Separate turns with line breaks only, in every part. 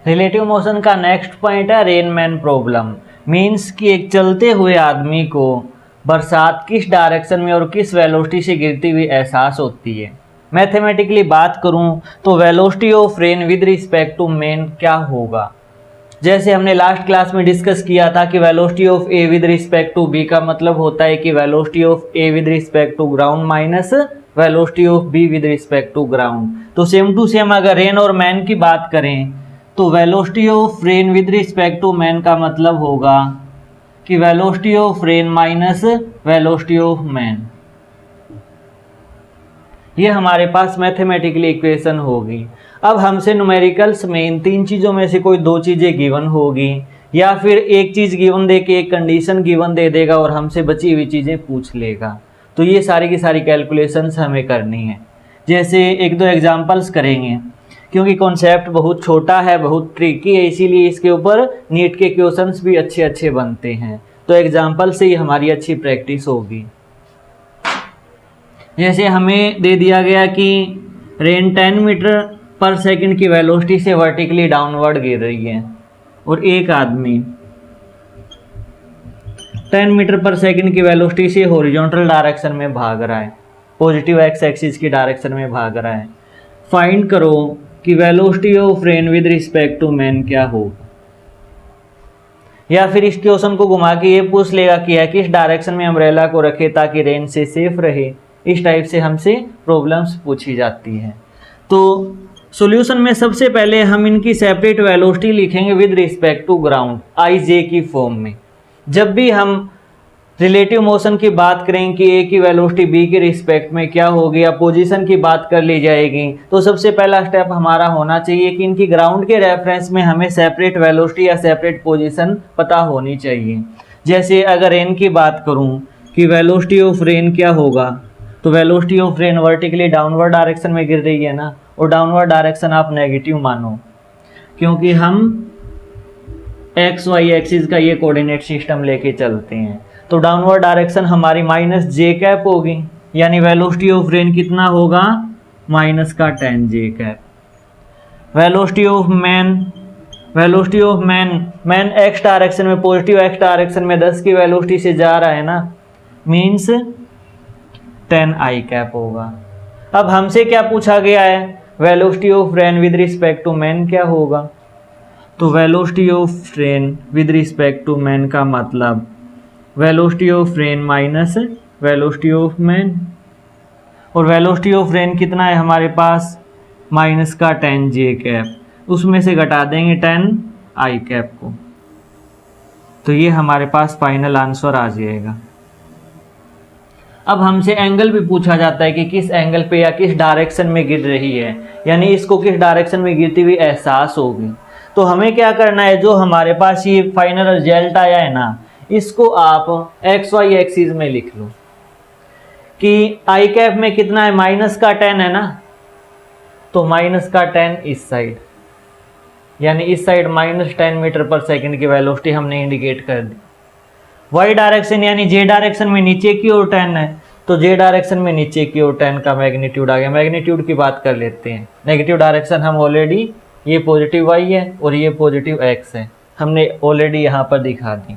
Relative motion का next point है Rain Man problem. Means कि एक चलते हुए आदमी को बरसात किस डायरेक्शन में और किस वेलोसिटी से गिरती हुई एहसास होती है। मैथमेटिकली बात करूं तो velocity of rain with respect to man क्या होगा। जैसे हमने लास्ट क्लास में डिस्कस किया था कि velocity of A with respect to B का मतलब होता है कि velocity of A with respect to ground minus velocity of B with respect to ground. तो सेम टू सेम अगर रेन और मैन की बात करें तो velocity of rain with respect to man का मतलब होगा कि velocity of rain minus velocity of man. ये हमारे पास मैथमेटिकली इक्वेशन होगी। अब हमसे न्यूमेरिकल्स में इन तीन चीज़ों में से कोई दो चीज़ें गिवन होगी या फिर एक चीज़ गिवन दे के एक कंडीशन गिवन दे देगा और हमसे बची हुई चीज़ें पूछ लेगा। तो ये सारी की सारी कैलकुलेशंस हमें करनी है। जैसे एक दो एग्जांपल्स करेंगे क्योंकि कॉन्सेप्ट बहुत छोटा है, बहुत ट्रिकी है, इसीलिए इसके ऊपर नीट के क्वेश्चंस भी अच्छे अच्छे बनते हैं। तो एग्जांपल से ही हमारी अच्छी प्रैक्टिस होगी। जैसे हमें दे दिया गया कि रेन 10 मीटर पर सेकंड की वेलोसिटी से वर्टिकली डाउनवर्ड गिर रही है और एक आदमी 10 मीटर पर सेकंड की वेलोसिटी से हॉरिजॉन्टल डायरेक्शन में भाग रहा है, पॉजिटिव एक्स एक्सिस की डायरेक्शन में भाग रहा है। फाइंड करो कि velocity of rain with respect to man क्या होगा। या फिर इस क्वेश्चन को घुमा के ये पूछ लेगा कि है किस डायरेक्शन में अम्ब्रेला को रखे ताकि रेन से सेफ रहे। इस टाइप से हमसे प्रॉब्लम्स पूछी जाती हैं। तो सॉल्यूशन में सबसे पहले हम इनकी सेपरेट वेलोसिटी लिखेंगे with respect to ground I J की फॉर्म में। जब भी हम रिलेटिव मोशन की बात करें कि ए की वेलोसिटी बी के रिस्पेक्ट में क्या होगी या पोजीशन की बात कर ली जाएगी, तो सबसे पहला स्टेप हमारा होना चाहिए कि इनकी ग्राउंड के रेफरेंस में हमें सेपरेट वेलोसिटी या सेपरेट पोजीशन पता होनी चाहिए। जैसे अगर रेन की बात करूं कि वेलोसिटी ऑफ रेन क्या होगा, तो velocity of rain vertically downward direction में गिर रही है ना, और डाउनवर्ड डायरेक्शन आप नेगेटिव मानो क्योंकि हम एक्स वाई एक्सिस का ये कोऑर्डिनेट सिस्टम लेके चलते हैं। तो डाउनवर्ड डायरेक्शन हमारी माइनस जे कैप होगी, यानी वेलोसिटी ऑफ रेन कितना होगा माइनस का 10 J cap. Velocity of man x direction में पॉजिटिव एक्स डायरेक्शन में 10 की वेलोसिटी से जा रहा है ना, मीन्स 10 आई कैप होगा। अब हमसे क्या पूछा गया है, velocity of rain with respect to man क्या होगा। तो velocity of rain with respect to man का मतलब velocity of rain minus velocity of man, और वेलोसिटी ऑफ रेन कितना है हमारे पास माइनस का 10 जे कैप, उसमें से घटा देंगे 10 आई कैप को। तो ये हमारे पास फाइनल आंसर आ जाएगा। अब हमसे एंगल भी पूछा जाता है कि किस एंगल पे या किस डायरेक्शन में गिर रही है, यानी इसको किस डायरेक्शन में गिरती हुई एहसास होगी। तो हमें क्या करना है, जो हमारे पास ये फाइनल रिजल्ट आया है ना, इसको आप एक्स वाई एक्सिस में लिख लो कि आई कैप में कितना है माइनस का 10 है ना, तो माइनस का 10 इस साइड, यानी इस साइड माइनस 10 मीटर पर सेकंड की वेलोसिटी हमने इंडिकेट कर दी। वाई डायरेक्शन यानी जे डायरेक्शन में नीचे की ओर 10 है, तो जे डायरेक्शन में नीचे की ओर 10 का मैग्नीट्यूड आ गया। मैग्नीट्यूड की बात कर लेते हैं। नेगेटिव डायरेक्शन हम ऑलरेडी, ये पॉजिटिव वाई है और ये पॉजिटिव एक्स है, हमने ऑलरेडी यहाँ पर दिखा दी।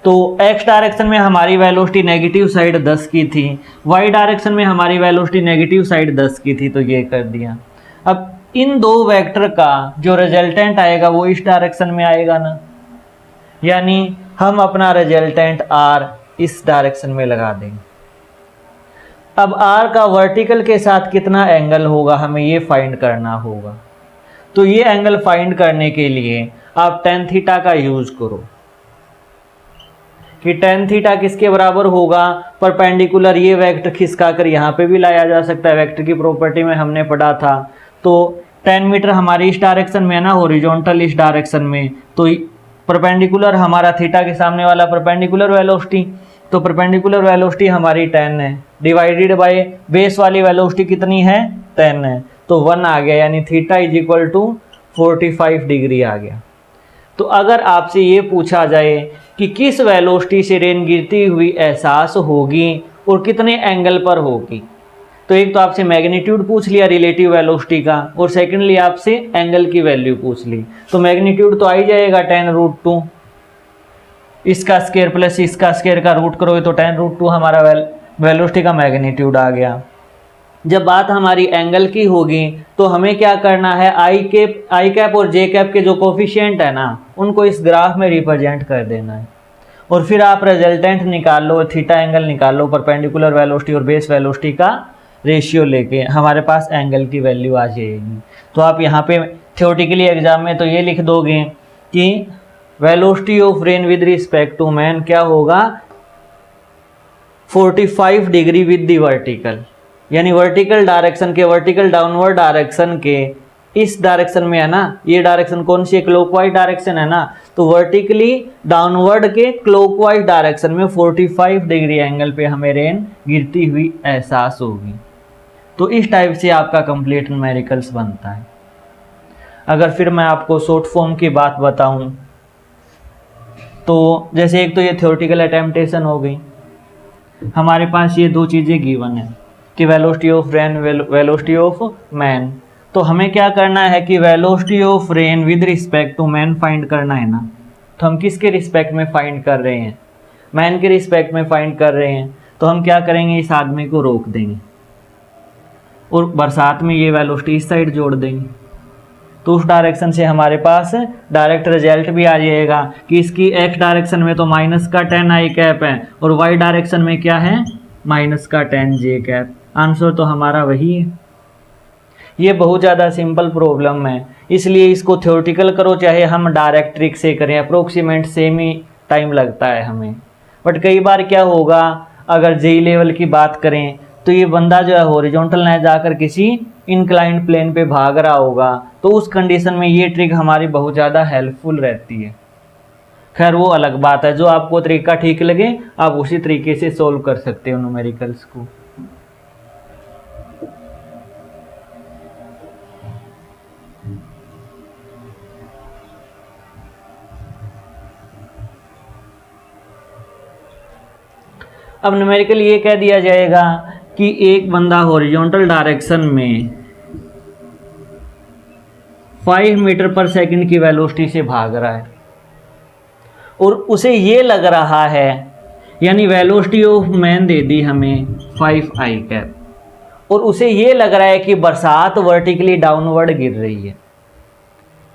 तो एक्स डायरेक्शन में हमारी वेलोसिटी नेगेटिव साइड 10 की थी, वाई डायरेक्शन में हमारी वेलोसिटी नेगेटिव साइड 10 की थी, तो ये कर दिया। अब इन दो वेक्टर का जो रिजल्टेंट आएगा वो इस डायरेक्शन में आएगा ना, यानी हम अपना रिजल्टेंट आर इस डायरेक्शन में लगा देंगे। अब आर का वर्टिकल के साथ कितना एंगल होगा हमें ये फाइंड करना होगा। तो ये एंगल फाइंड करने के लिए आप tan थीटा का यूज करो कि tan थीटा किसके बराबर होगा, परपेंडिकुलर ये वेक्टर खिसका कर यहाँ पे भी लाया जा सकता है, वेक्टर की प्रॉपर्टी में हमने पढ़ा था। तो 10 मीटर हमारी इस डायरेक्शन में है ना, हॉरिजॉन्टल इस डायरेक्शन में, तो परपेंडिकुलर हमारा थीटा के सामने वाला परपेंडिकुलर वेलोसिटी, तो परपेंडिकुलर वेलोसिटी हमारी 10 है, डिवाइडेड बाय बेस वाली वेलोसिटी कितनी है 10 है, तो 1 आ गया, यानी theta is equal to 45 degree आ गया। तो अगर आपसे ये पूछा जाए कि किस वेलोसिटी से रेन गिरती हुई एहसास होगी और कितने एंगल पर होगी, तो एक तो आपसे मैग्नीट्यूड पूछ लिया रिलेटिव वेलोसिटी का, और सेकेंडली आपसे एंगल की वैल्यू पूछ ली। तो मैग्नीट्यूड तो आ ही जाएगा 10√2, इसका स्क्वायर प्लस इसका स्क्वायर का रूट करोगे तो 10√2 हमारा वेलोसिटी का मैग्नीट्यूड आ गया। जब बात हमारी एंगल की होगी तो हमें क्या करना है, आई कैप और जे कैप के जो कोफिशिएंट है ना, उनको इस ग्राफ में रिप्रेजेंट कर देना है, और फिर आप रिजल्टेंट निकाल लो, थीटा एंगल निकाल लो, परपेंडिकुलर वेलोसिटी और बेस वेलोसिटी का रेशियो लेके हमारे पास एंगल की वैल्यू आ जाएगी। तो आप यहाँ पे थ्योरेटिकली एग्जाम में तो ये लिख दोगे कि velocity of rain with respect to man क्या होगा, 45 डिग्री विद द वर्टिकल, यानी वर्टिकल डायरेक्शन के, वर्टिकल डाउनवर्ड डायरेक्शन के इस डायरेक्शन में है ना, ये डायरेक्शन कौन सी है, क्लॉकवाइज डायरेक्शन है ना, तो वर्टिकली डाउनवर्ड के क्लॉकवाइज डायरेक्शन में 45 डिग्री एंगल पे हमें रेन गिरती हुई एहसास होगी। तो इस टाइप से आपका कंप्लीट न्यूमेरिकल्स बनता है। अगर फिर मैं आपको शॉर्ट फॉर्म की बात बताऊं तो जैसे एक तो ये थ्योरेटिकल अटेम्प्टेशन हो गई, हमारे पास ये दो चीज़ें गिवन है कि velocity of rain, velocity of man. तो हमें क्या करना है कि velocity of rain with respect to man find करना है ना। तो हम किसके रिस्पेक्ट में फाइंड कर रहे हैं, मैन के रिस्पेक्ट में फाइंड कर रहे हैं। तो हम क्या करेंगे, इस आदमी को रोक देंगे और बरसात में ये वेलोसिटी इस साइड जोड़ देंगे, तो उस डायरेक्शन से हमारे पास डायरेक्ट रिजल्ट भी आ जाएगा कि इसकी एक्स डायरेक्शन में तो माइनस का 10 आई कैप है और वाई डायरेक्शन में क्या है, माइनस का 10 जे कैप। आंसर तो हमारा वही है। ये बहुत ज़्यादा सिंपल प्रॉब्लम है, इसलिए इसको थ्योरेटिकल करो चाहे हम डायरेक्ट ट्रिक से करें, अप्रोक्सीमेट सेम ही टाइम लगता है हमें। बट कई बार क्या होगा, अगर जेई लेवल की बात करें तो ये बंदा जो है हॉरिजॉन्टल ना जाकर किसी इंक्लाइंड प्लेन पे भाग रहा होगा, तो उस कंडीशन में ये ट्रिक हमारी बहुत ज़्यादा हेल्पफुल रहती है। खैर वो अलग बात है, जो आपको तरीका ठीक लगे आप उसी तरीके से सोल्व कर सकते हो न्यूमेरिकल्स को। अब न्यूमेरिकल ये कह दिया जाएगा कि एक बंदा हॉरिजॉन्टल डायरेक्शन में 5 मीटर पर सेकंड की वेलोसिटी से भाग रहा है और उसे ये लग रहा है, यानी वेलोसिटी ऑफ मैन दे दी हमें 5 आई कैप, और उसे ये लग रहा है कि बरसात वर्टिकली डाउनवर्ड गिर रही है।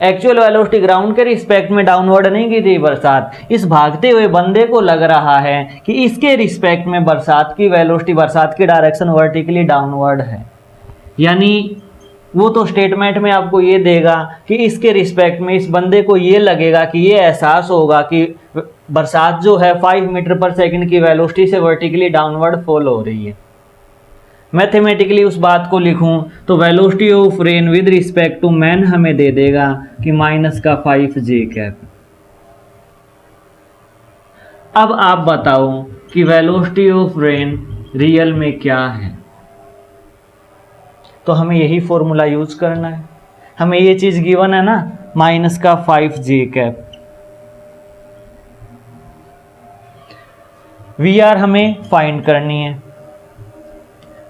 एक्चुअल वेलोसिटी ग्राउंड के रिस्पेक्ट में डाउनवर्ड नहीं गिर रही बरसात, इस भागते हुए बंदे को लग रहा है कि इसके रिस्पेक्ट में बरसात की वेलोसिटी, बरसात की डायरेक्शन वर्टिकली डाउनवर्ड है। यानी वो तो स्टेटमेंट में आपको ये देगा कि इसके रिस्पेक्ट में इस बंदे को ये लगेगा कि ये एहसास होगा कि बरसात जो है 5 मीटर पर सेकंड की वेलोसिटी से वर्टिकली डाउनवर्ड फॉल हो रही है। मैथमेटिकली उस बात को लिखूं तो velocity of rain with respect to man हमें दे देगा कि माइनस का 5 जे कैप। अब आप बताओ कि वेलोसिटी ऑफ रेन रियल में क्या है, तो हमें यही फॉर्मूला यूज करना है। हमें ये चीज गिवन है ना, माइनस का 5 जे कैप। वी आर हमें फाइंड करनी है,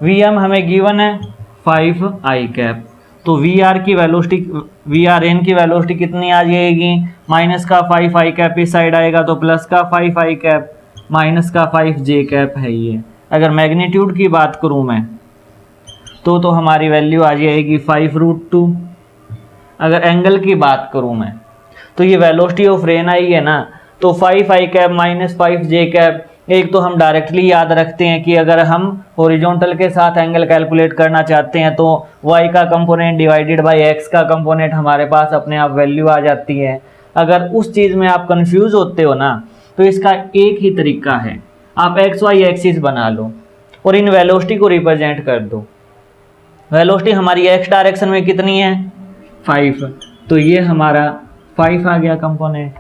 वी एम हमें गिवन है 5 आई कैप। तो वी आर की वेलोसिटी, वी आर एन की वेलोसिटी कितनी आ जाएगी, माइनस का 5 आई कैप इस साइड आएगा तो प्लस का 5 आई कैप, माइनस का 5 जे कैप है ये। अगर मैग्नीट्यूड की बात करूं मैं तो हमारी वैल्यू आ जाएगी 5√2। अगर एंगल की बात करूं मैं तो ये वेलोसिटी ऑफ रेन आई है ना, तो 5 आई कैप माइनस 5 जे कैप। एक तो हम डायरेक्टली याद रखते हैं कि अगर हम हॉरिजॉन्टल के साथ एंगल कैलकुलेट करना चाहते हैं तो y का कंपोनेंट डिवाइडेड बाय x का कंपोनेंट हमारे पास अपने आप वैल्यू आ जाती है। अगर उस चीज़ में आप कंफ्यूज होते हो ना तो इसका एक ही तरीका है, आप xy एक्सिस बना लो और इन वेलोसिटी को रिप्रेजेंट कर दो। वेलोसिटी हमारी x डायरेक्शन में कितनी है, 5, तो ये हमारा 5 आ गया कंपोनेंट।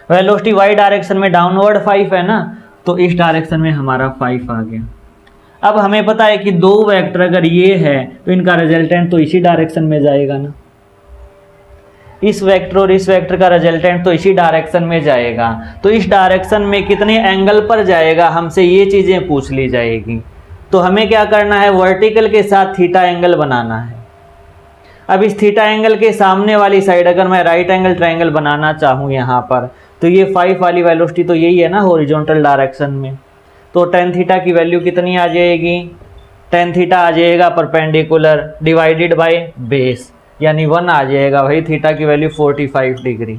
वेलोसिटी y डायरेक्शन में डाउनवर्ड 5 है ना, तो इस डायरेक्शन में हमारा 5 आ गया। अब हमें पता है कि दो वेक्टर अगर ये है तो इनका रिजल्टेंट तो इसी डायरेक्शन में जाएगा ना, इस वेक्टर और इस वेक्टर का रिजल्टेंट तो इसी डायरेक्शन में जाएगा। तो इस डायरेक्शन में कितने एंगल पर जाएगा, हमसे ये चीज़ें पूछ ली जाएगी। तो हमें क्या करना है, वर्टिकल के साथ थीटा एंगल बनाना है। अब इस थीटा एंगल के सामने वाली साइड अगर मैं राइट एंगल ट्रायंगल बनाना चाहूँ यहाँ पर, तो ये 5 वाली वेलोसिटी तो यही है ना हॉरिजॉन्टल डायरेक्शन में, तो tan थीटा की वैल्यू कितनी आ जाएगी, tan थीटा आ जाएगा परपेंडिकुलर डिवाइडेड बाय बेस, यानी 1 आ जाएगा भाई, थीटा की वैल्यू 45 डिग्री।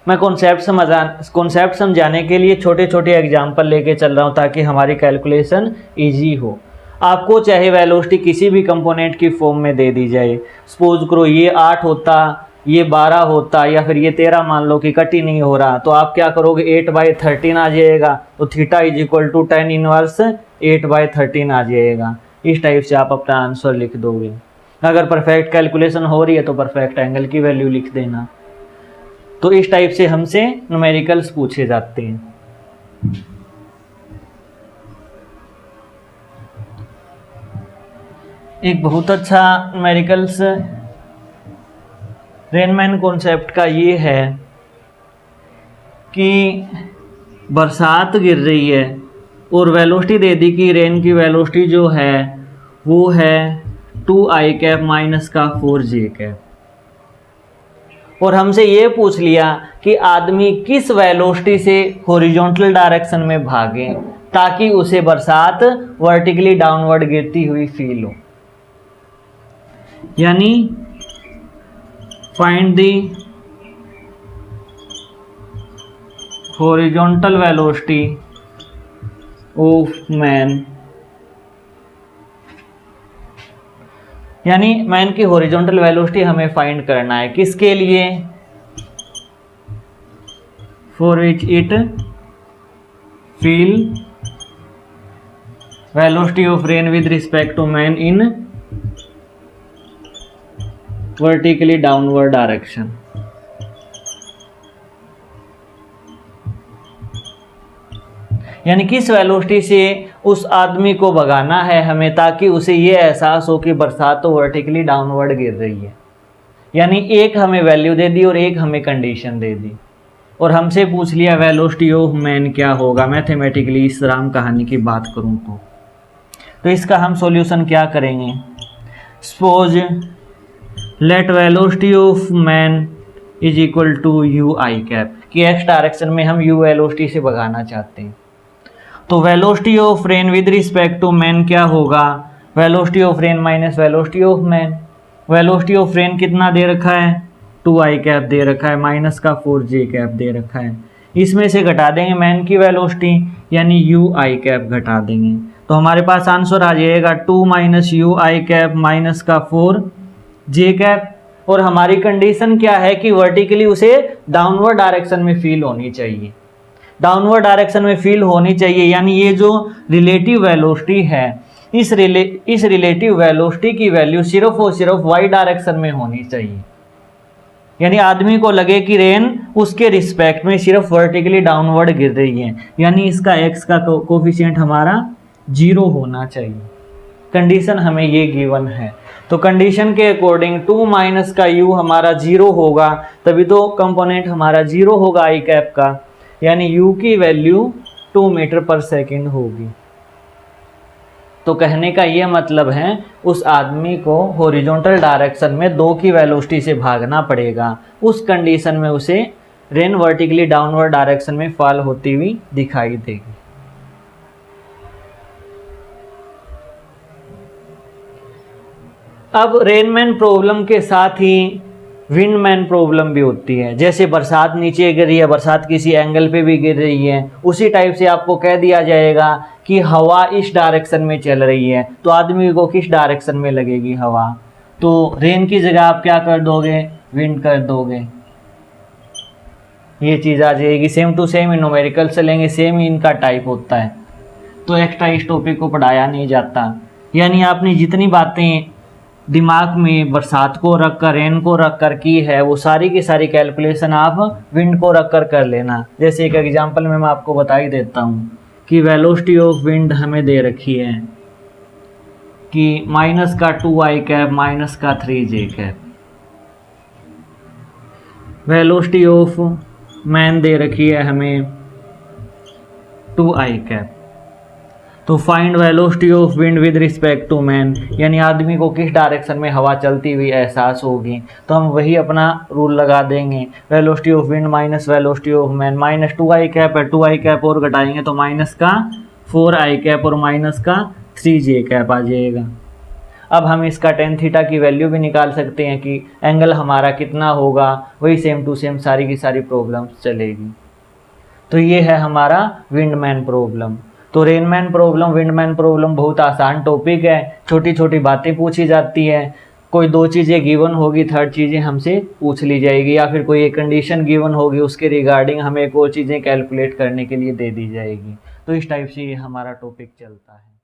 मैं कॉन्सेप्ट समझाने के लिए छोटे छोटे एग्जाम्पल लेके चल रहा हूँ ताकि हमारी कैलकुलेशन ईजी हो। आपको चाहे वेलोसिटी किसी भी कंपोनेंट की फॉर्म में दे दी जाए, सपोज करो ये 8 होता, ये 12 होता, या फिर ये 13 मान लो कि कट ही नहीं हो रहा, तो आप क्या करोगे, 8/13 आ जाएगा, तो theta is equal to tan inverse 8/13 आ जाएगा। इस टाइप से आप अपना आंसर लिख दोगे। अगर परफेक्ट कैलकुलेशन हो रही है तो परफेक्ट एंगल की वैल्यू लिख देना। तो इस टाइप से हमसे न्यूमेरिकल्स पूछे जाते हैं। एक बहुत अच्छा न्यूमेरिकल्स रेनमैन कॉन्सेप्ट का ये है कि बरसात गिर रही है और वेलोसिटी दे दी कि रेन की वेलोसिटी जो है वो है 2i कैप माइनस का 4j कैप, और हमसे ये पूछ लिया कि आदमी किस वेलोसिटी से हॉरिजॉन्टल डायरेक्शन में भागे ताकि उसे बरसात वर्टिकली डाउनवर्ड गिरती हुई फील हो, यानी find the horizontal velocity of man, यानी मैन की हॉरिजॉन्टल वेलोसिटी हमें फाइंड करना है। किसके लिए, for which it feel velocity of rain with respect to man in vertically downward direction. यानी किस वेलोसिटी से उस आदमी को भगाना है हमें ताकि उसे ये एहसास हो कि बरसात तो वर्टिकली डाउनवर्ड गिर रही है। यानी एक हमें वैल्यू दे दी और एक हमें कंडीशन दे दी, और हमसे पूछ लिया वेलोसिटी ऑफ मैन क्या होगा मैथमेटिकली। इस राम कहानी की बात करूं तो इसका हम सॉल्यूशन क्या करेंगे, suppose let velocity of man is equal to u i cap, कि एक्स डायरेक्शन में हम यू वेलोसिटी से भगाना चाहते हैं। तो velocity of rain with respect to man क्या होगा, velocity of rain minus velocity of man. Velocity of rain कितना दे रखा है, 2i कैप दे रखा है, माइनस का 4j कैप दे रखा है। इसमें से घटा देंगे मैन की वेलोसिटी, यानी ui कैप घटा देंगे, तो हमारे पास आंसर आ जाएगा 2 माइनस ui कैप माइनस का 4j कैप। और हमारी कंडीशन क्या है कि वर्टिकली उसे डाउनवर्ड डायरेक्शन में फील होनी चाहिए, डाउनवर्ड डायरेक्शन में फील होनी चाहिए, यानी ये जो रिलेटिव वेलोसिटी है इस रिलेटिव वेलोसिटी की वैल्यू सिर्फ और सिर्फ वाई डायरेक्शन में होनी चाहिए। यानी आदमी को लगे कि रेन उसके रिस्पेक्ट में सिर्फ वर्टिकली डाउनवर्ड गिर रही है, यानी इसका एक्स का कोफिशिएंट हमारा 0 होना चाहिए। कंडीशन हमें ये गिवन है, तो कंडीशन के अकॉर्डिंग 2 माइनस का u हमारा 0 होगा, तभी तो कंपोनेंट हमारा 0 होगा आई कैप का, यानी u की वैल्यू 2 मीटर पर सेकेंड होगी। तो कहने का ये मतलब है उस आदमी को हॉरिजॉन्टल डायरेक्शन में 2 की वेलोसिटी से भागना पड़ेगा, उस कंडीशन में उसे रेन वर्टिकली डाउनवर्ड डायरेक्शन में फॉल होती हुई दिखाई देगी। अब रेनमैन प्रॉब्लम के साथ ही विंडमैन प्रॉब्लम भी होती है। जैसे बरसात नीचे गिर रही है, बरसात किसी एंगल पे भी गिर रही है, उसी टाइप से आपको कह दिया जाएगा कि हवा इस डायरेक्शन में चल रही है, तो आदमी को किस डायरेक्शन में लगेगी हवा, तो रेन की जगह आप क्या कर दोगे, विंड कर दोगे। ये चीज़ आ जाएगी। सेम टू सेम न्यूमेरिकल से लेंगे, सेम ही इनका टाइप होता है, तो एक्स्ट्रा इस टॉपिक को पढ़ाया नहीं जाता। यानी आपने जितनी बातें दिमाग में बरसात को रख कर रेन को रख कर की है, वो सारी की सारी कैलकुलेशन आप विंड को रख कर लेना। जैसे एक एग्जांपल में मैं आपको बता ही देता हूँ कि वेलोसिटी ऑफ विंड हमें दे रखी है कि माइनस का 2i कैप माइनस का 3j cap. Velocity of man दे रखी है हमें 2i कैप। तो find velocity of wind with respect to man, यानी आदमी को किस डायरेक्शन में हवा चलती हुई एहसास होगी, तो हम वही अपना रूल लगा देंगे, velocity of wind minus velocity of man, minus 2i cap है, 2i कैप और घटाएंगे तो माइनस का 4i कैप और माइनस का 3j कैप आ जाएगा। अब हम इसका टेन थीटा की वैल्यू भी निकाल सकते हैं कि एंगल हमारा कितना होगा, वही सेम टू सेम सारी की सारी प्रॉब्लम्स चलेगी। तो ये है हमारा विंडमैन प्रॉब्लम। तो रेनमैन प्रॉब्लम, विंडमैन प्रॉब्लम बहुत आसान टॉपिक है, छोटी छोटी बातें पूछी जाती है, कोई 2 चीज़ें गिवन होगी, थर्ड चीज़ें हमसे पूछ ली जाएगी, या फिर कोई एक कंडीशन गिवन होगी, उसके रिगार्डिंग हमें एक और चीज़ें कैलकुलेट करने के लिए दे दी जाएगी। तो इस टाइप से ये हमारा टॉपिक चलता है।